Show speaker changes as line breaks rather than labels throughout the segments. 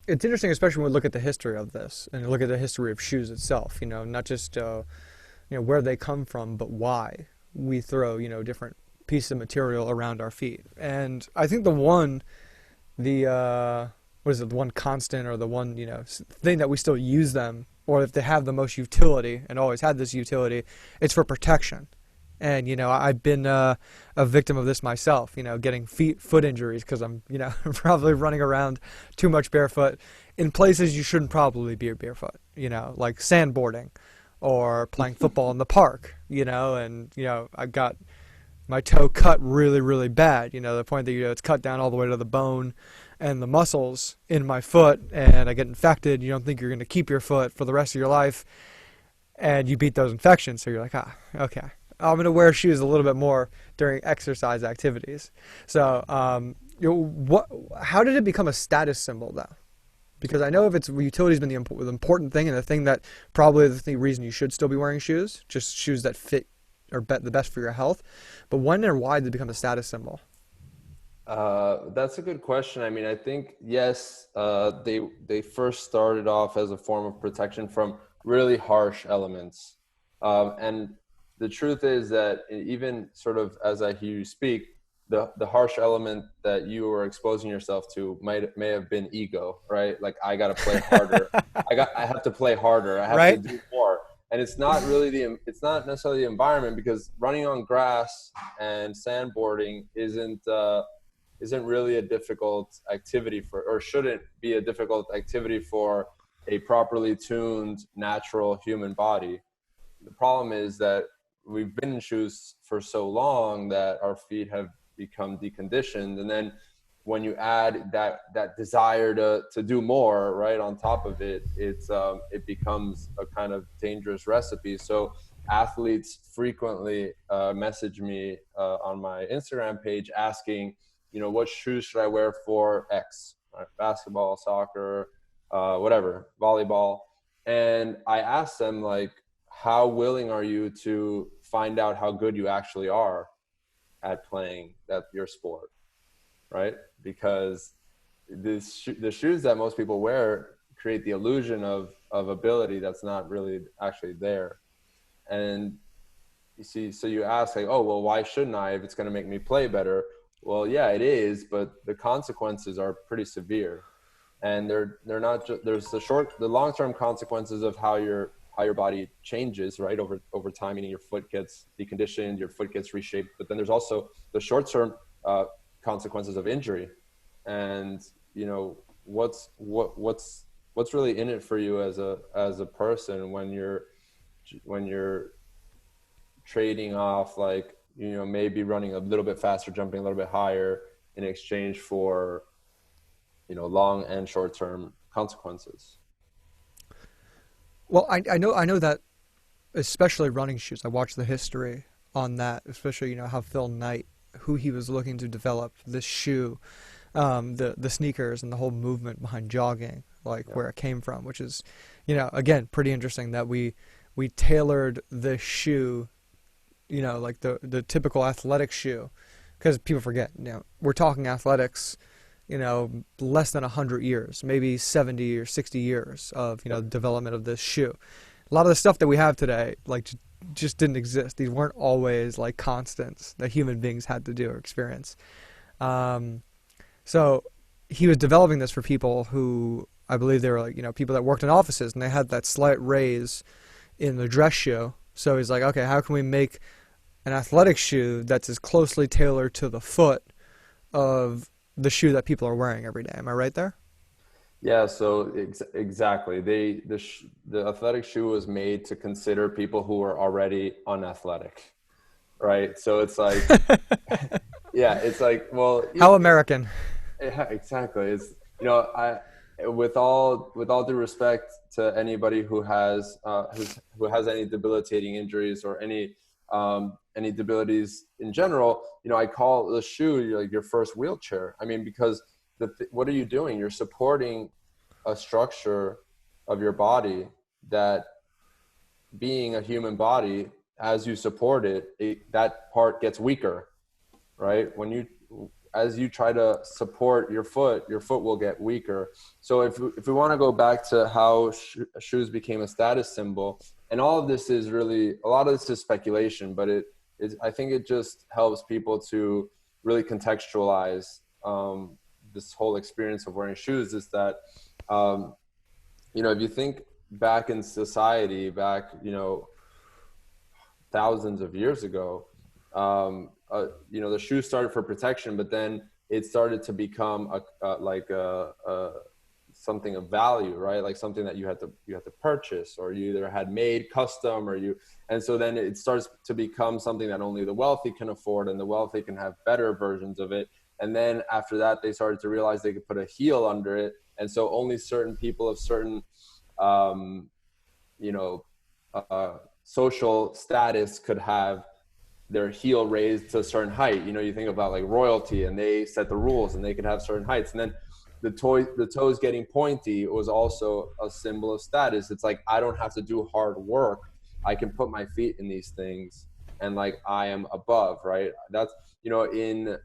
it's interesting, especially when we look at the history of this and look at the history of shoes itself. Not just where they come from, but why we throw different pieces of material around our feet. And I think the what is it, the one constant or the one thing that we still use them, or if they have the most utility and always had this utility, it's for protection. And I've been a victim of this myself. Getting foot injuries because I'm probably running around too much barefoot in places you shouldn't probably be barefoot. Like sandboarding or playing football in the park. And I got my toe cut really, really bad. The point that it's cut down all the way to the bone and the muscles in my foot, and I get infected. You don't think you're going to keep your foot for the rest of your life, and you beat those infections. So you're like, okay. I'm going to wear shoes a little bit more during exercise activities. So, how did it become a status symbol, though? Because I know if its utility has been the important thing, and the thing that probably the reason you should still be wearing shoes, just shoes that fit or the best for your health. But when and why did it become a status symbol?
That's a good question. I mean, I think yes, they first started off as a form of protection from really harsh elements, and the truth is that even sort of as I hear you speak, the harsh element that you were exposing yourself to may have been ego, right? Like I got to play harder. I have to play harder. I have to
Right?
do more. And it's not really it's not necessarily the environment, because running on grass and sandboarding isn't really a difficult activity or shouldn't be a difficult activity for a properly tuned natural human body. The problem is that we've been in shoes for so long that our feet have become deconditioned, and then when you add that desire to do more right on top of it, it becomes a kind of dangerous recipe. So athletes frequently message me on my Instagram page asking, what shoes should I wear for X, right? Basketball, soccer, whatever, volleyball. And I ask them, like, how willing are you to find out how good you actually are at playing your sport, right? Because the shoes that most people wear create the illusion of ability that's not really actually there. And you see, so you ask, like, oh, well, why shouldn't I if it's going to make me play better? Well, yeah, it is, but the consequences are pretty severe. And they're not just, there's the long-term consequences of how your body changes, right, over time, meaning your foot gets deconditioned, your foot gets reshaped, but then there's also the short-term consequences of injury. And what's really in it for you as a person when you're trading off, like, maybe running a little bit faster, jumping a little bit higher in exchange for long and short-term consequences.
Well, I know that, especially running shoes. I watched the history on that, especially how Phil Knight, who he was looking to develop this shoe, the sneakers and the whole movement behind jogging, like
Yeah.
where it came from, which is, again, pretty interesting that we tailored this shoe, like the typical athletic shoe, because people forget, we're talking athletics, less than 100 years, maybe 70 or 60 years of,
Yep.
development of this shoe. A lot of the stuff that we have today, like, just didn't exist. These weren't always like constants that human beings had to do or experience. Um, so he was developing this for people who, I believe they were like, people that worked in offices, and they had that slight raise in the dress shoe. So he's like, okay, how can we make an athletic shoe that's as closely tailored to the foot of the shoe that people are wearing every day? Am I right there?
Yeah, so exactly. The athletic shoe was made to consider people who are already unathletic, right? So it's like, yeah, it's like, well,
How American.
yeah, exactly. It's, I, with all due respect to anybody who has any debilitating injuries or any debilities in general, I call the shoe like your first wheelchair. I mean, because what are you doing? You're supporting a structure of your body that, being a human body, as you support it, that part gets weaker, right? as you try to support your foot will get weaker. So if we want to go back to how shoes became a status symbol, and all of this is really, a lot of this is speculation, but it is, I think it just helps people to really contextualize this whole experience of wearing shoes. Is that um, if you think back in society, back thousands of years ago, the shoe started for protection, but then it started to become a something of value, right? Like something that you had to purchase, or you either had made custom, and so then it starts to become something that only the wealthy can afford, and the wealthy can have better versions of it. And then after that, they started to realize they could put a heel under it, and so only certain people of certain um, you know, social status could have their heel raised to a certain height. You think about like royalty, and they set the rules, and they could have certain heights. And then the toes getting pointy was also a symbol of status. It's like, I don't have to do hard work. I can put my feet in these things, and like, I am above, right? That's, in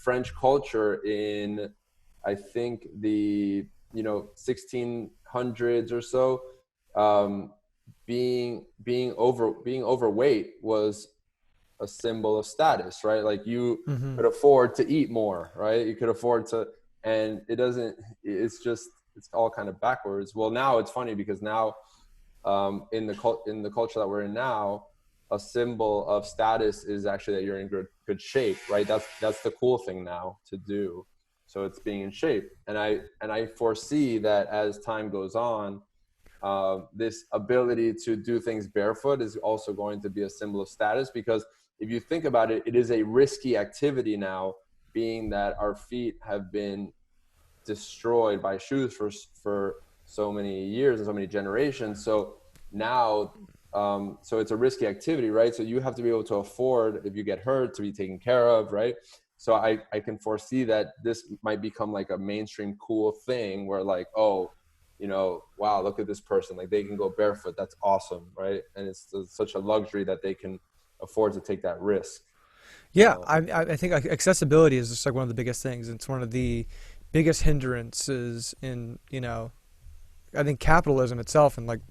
French culture, in I think the 1600s or so, um, being overweight was a symbol of status, right? Like, you
Mm-hmm.
could afford to eat more, right? You could afford to, and it's all kind of backwards. Well, now it's funny because now, in the culture that we're in now, a symbol of status is actually that you're in good shape, right? That's the cool thing now to do. So it's being in shape, and I foresee that as time goes on, this ability to do things barefoot is also going to be a symbol of status, because if you think about it, it is a risky activity now, being that our feet have been destroyed by shoes for so many years and so many generations. So now, so it's a risky activity, right? So you have to be able to afford, if you get hurt, to be taken care of, right? So I can foresee that this might become like a mainstream cool thing, where like, oh, wow, look at this person, like they can go barefoot, that's awesome, right? And it's such a luxury that they can afford to take that risk.
Yeah,
uh,
I think like accessibility is just like one of the biggest things. It's one of the biggest hindrances in, I think capitalism itself, and like,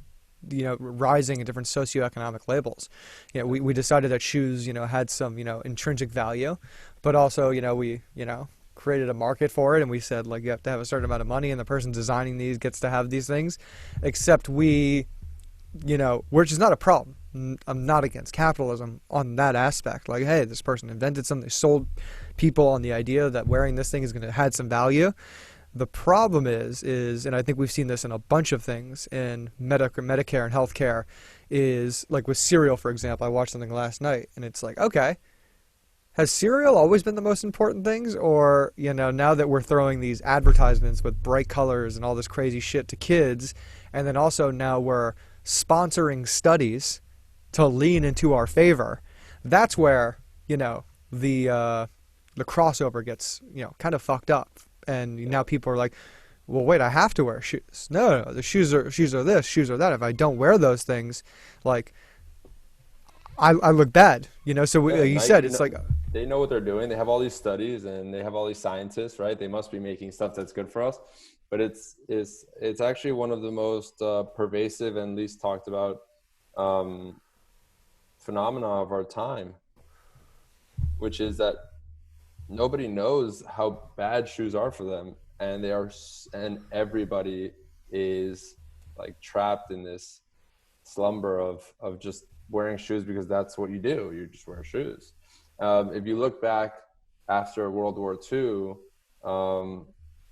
rising in different socioeconomic labels. We decided that shoes, had some, intrinsic value, but also, we, created a market for it, and we said like, you have to have a certain amount of money, and the person designing these gets to have these things. Except we, which is not a problem. I'm not against capitalism on that aspect. Like, hey, this person invented something, sold people on the idea that wearing this thing is going to add some value. The problem is, and I think we've seen this in a bunch of things in Medicare and healthcare, is like with cereal, for example. I watched something last night, and it's like, okay, has cereal always been the most important things? Or, now that we're throwing these advertisements with bright colors and all this crazy shit to kids, and then also now we're sponsoring studies to lean into our favor, that's where, the crossover gets, kind of fucked up. And
yeah.
now people are like, well, wait, I have to wear shoes. No, the shoes are this, shoes are that. If I don't wear those things, like, I look bad, So
Yeah,
you said
Nike,
it's like,
they know what they're doing. They have all these studies, and they have all these scientists, right? They must be making stuff that's good for us. But it's actually one of the most pervasive and least talked about um, phenomena of our time, which is that nobody knows how bad shoes are for them, and and everybody is like trapped in this slumber of just wearing shoes because that's what you do. You just wear shoes. If you look back after World War II,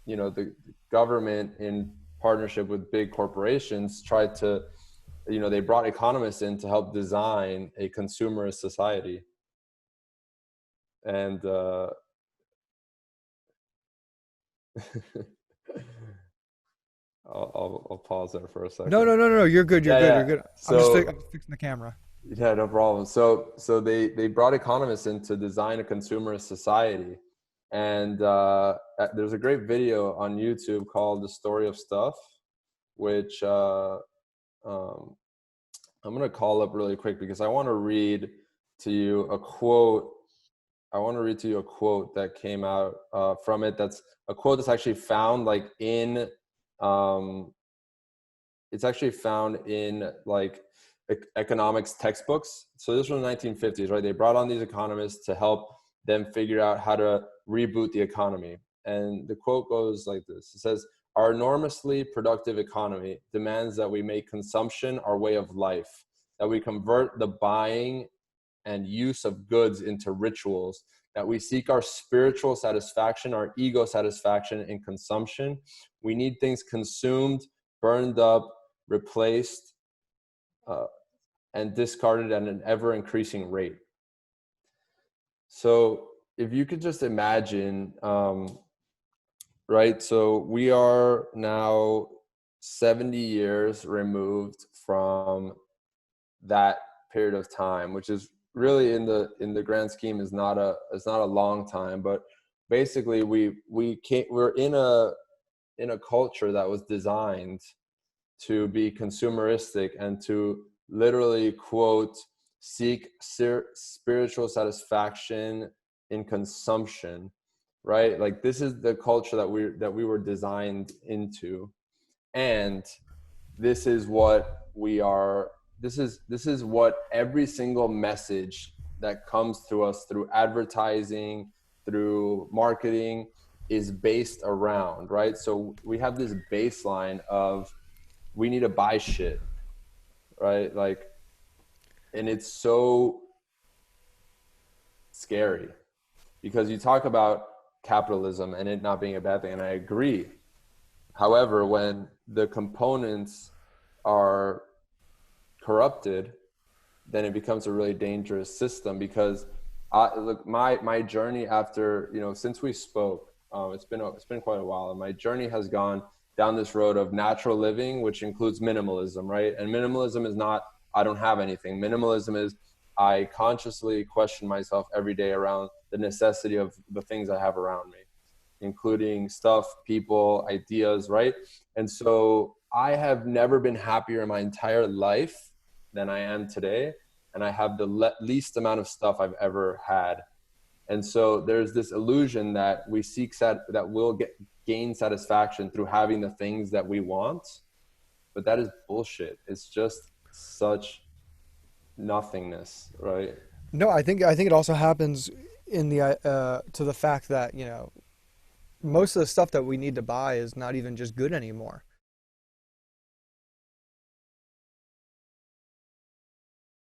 the government, in partnership with big corporations, tried to, they brought economists in to help design a consumerist society. And I'll pause there for a
no,
second.
no, no, no, you're good, you're
Yeah,
good, you're
yeah.
good. I'm
So
just fixing the camera.
yeah, no problem. So they brought economists in to design a consumerist society, and there's a great video on YouTube called "The Story of Stuff," which um, I'm gonna call up really quick because I want to read to you a quote I want to read to you a quote that came out from it. That's a quote that's actually found like in um, it's actually found in like economics textbooks. So this was the 1950s, right? They brought on these economists to help them figure out how to reboot the economy. And the quote goes like this. It says, "Our enormously productive economy demands that we make consumption our way of life, that we convert the buying and use of goods into rituals, that we seek our spiritual satisfaction, our ego satisfaction in consumption. We need things consumed, burned up, replaced, uh, and discarded at an ever increasing rate." So if you could just imagine, right? So we are now 70 years removed from that period of time, which is really in the grand scheme is not a long time, but basically we're in a culture that was designed to be consumeristic and to literally quote seek spiritual satisfaction in consumption, right? Like this is the culture that we were designed into, and this is what we are. This is what every single message that comes to us through advertising, through marketing, is based around, right? So we have this baseline of we need to buy shit, right? Like, and it's so scary because you talk about capitalism and it not being a bad thing, and I agree. However, when the components are corrupted, then it becomes a really dangerous system. Because look, my journey after, you know, since we spoke, it's been quite a while, and my journey has gone down this road of natural living, which includes minimalism, right? And minimalism is not I don't have anything. Minimalism is I consciously question myself every day around the necessity of the things I have around me, including stuff, people, ideas, right? And so I have never been happier in my entire life than I am today. And I have the least amount of stuff I've ever had. And so there's this illusion that we seek that we'll gain satisfaction through having the things that we want. But that is bullshit. It's just such nothingness, right?
No, I think it also happens in the to the fact that, you know, most of the stuff that we need to buy is not even just good anymore.